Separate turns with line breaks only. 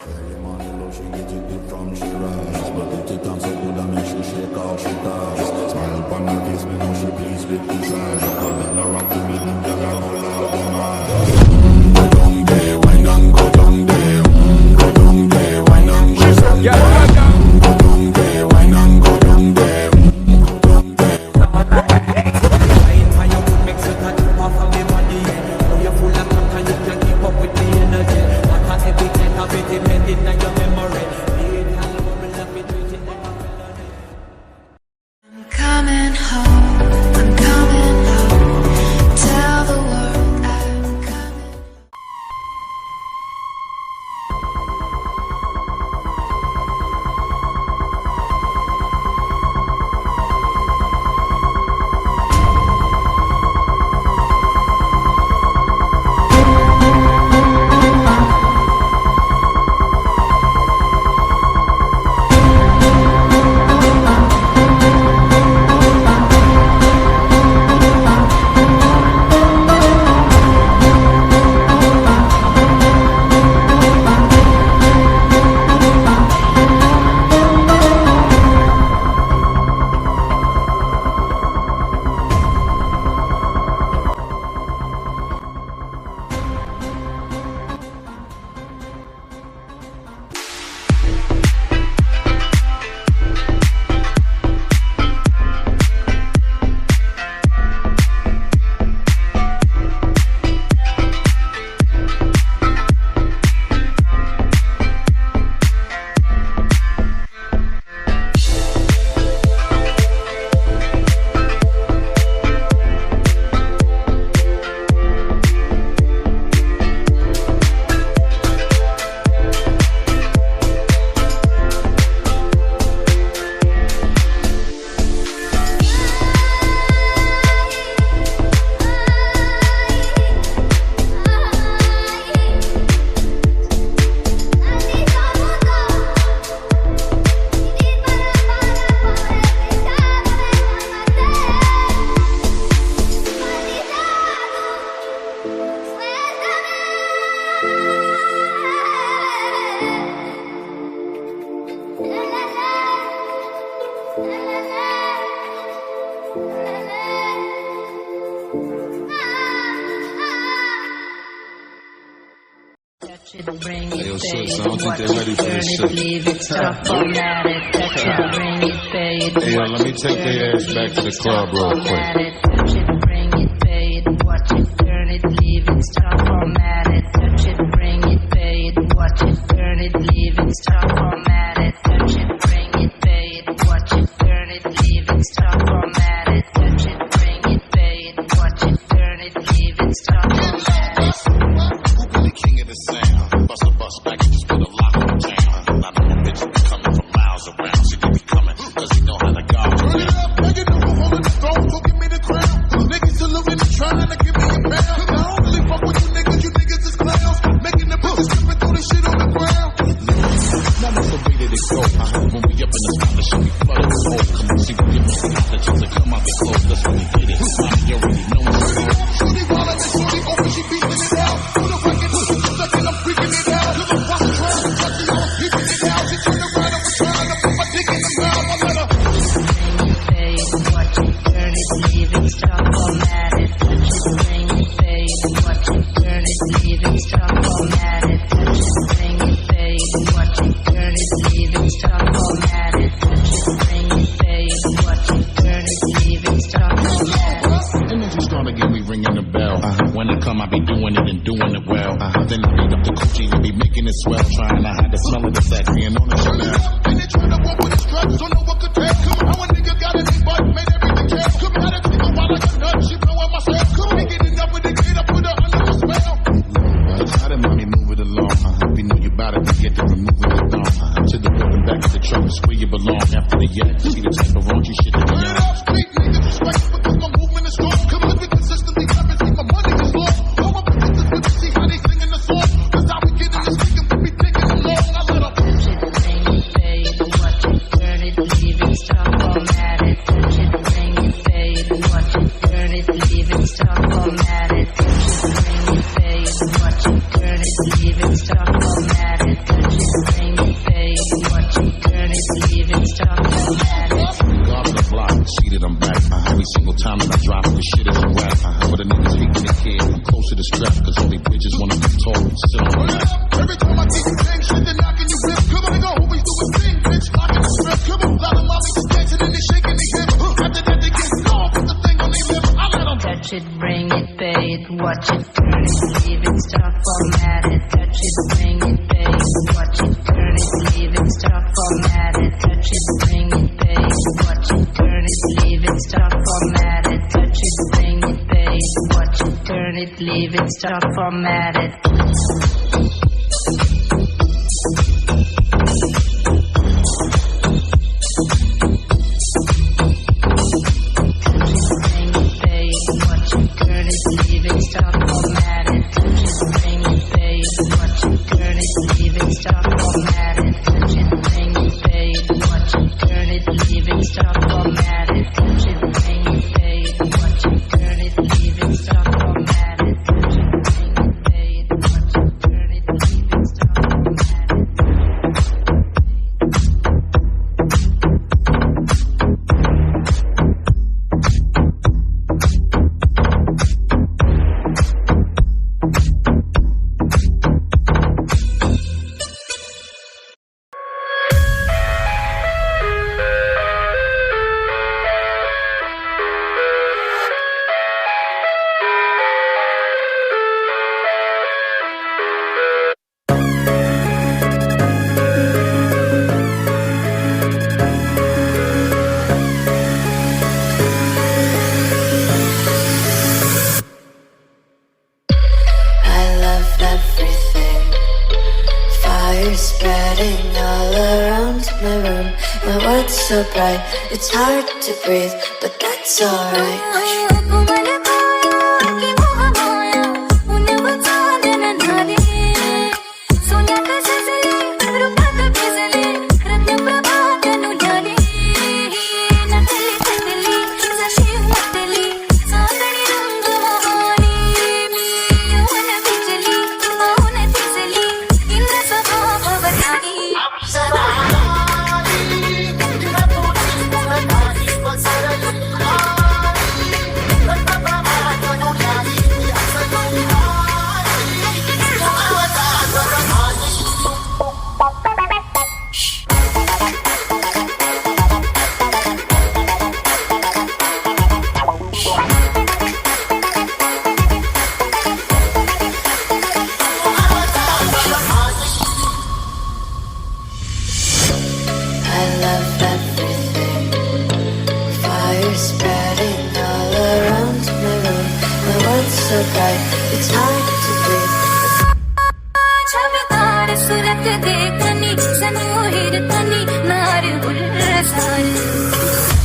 Early morning low, she get it deep from she rise. But if it comes so good, I make she shake all she ties. Smile upon her face, me know she pleased with desire. Coming around to me, them girl are all out of mind. Go down there, wine and go down there. Go down there, wine and go down there. Go down there, wine and go down there. Go down there.
Wine for your good, make sure that you off of me body. Know you're full of content, you can keep up with the energy. Not every kind of it depending on your memory.
I'm coming home, I'm coming home. Tell the world I'm coming.
Hey, yo, sis, I don't think they're ready for this shit. Hey, yo, let me take their ass back to the club real quick.
Touch it, bring it, pay it, watch it, turn it, leave it, stop, format it. Touch it, bring it, pay it, watch it, turn it, leave it, stop, format it. Touch it, bring it, pay it, watch it, turn it, leave it, stop, format it. Touch it, bring it, pay it, watch it, turn it, leave it, stop, format it.
Who be the king of the sound? Bust a bus back and just put a lock on the town. I know a bitch be coming from miles around. She be coming, cause he know how to go.
Turn it up, make it know who's holding the throne, so give me the crown. Niggas saluting and trying to give me a pound. I don't really fuck with you niggas is clowns. Making the bitches stripping through the shit on the ground.
Now that's the way that it go. I hope when we up in the spot, the shit be flooded with hope. Come on, see, we give me some knowledge to come out the clothes. That's when we get it. You already know it's
Turn it up, shorty while I just shorty open, she beating it out. Put a record to the second, I'm freaking it out. Cause I'm watching trying to touch it, I'm peeping it out. She turned around and was trying to put my dick in the mouth. I let her.
Pay it, watch it, turn it, leave it, stop, format it. Touch it, bring it, pay it, watch it, turn it, leave it, stop, format it. Touch it, bring it, pay it, watch it, turn it, leave it, stop, format it. Touch it, bring it, pay it, watch it, turn it, leave it, stop, format it.
And then she started get me ringing the bell. When I come, I be doing it and doing it well. Then I beat up the coochie and be making it swell. Trying to hide the smell of the sex being on the
Turn it
Chanel.
up, and they trying to walk with the stripes, don't know what could tell. How a nigga got it in butt, made everything count. Come out and take a while like a nut, she blowing myself. Come making it up with the kid, I put her under the spell.
Try to mommy move it along. We know you bout it to get to removing the thumb. To the building back to the truck, it's where you belong. After the yak, see the type of raunchy shit that
Turn
we
it
on.
up, street niggas respect because my movement is strong. Come on, we consistently rapping, see my money is long. All my bitches is with me, see how they singing the song. Cause how we get in this thing and we be taking them long. I let them.
Touch it, bring it, pay it, watch it, turn it, leave it, stop, format it. Touch it, bring it, pay it, watch it, turn it, leave it, stop, format it. Touch it, bring it, pay it, watch it, turn it, leave it, stop, format it. Touch it, stuck, formatted.
Spreading all around my room. My world's so bright, it's hard to breathe, but that's alright. Spreading all around my room. My world's so bright, it's hard to breathe.
सूरत देखनी सनोहिर तनी नार गुल सार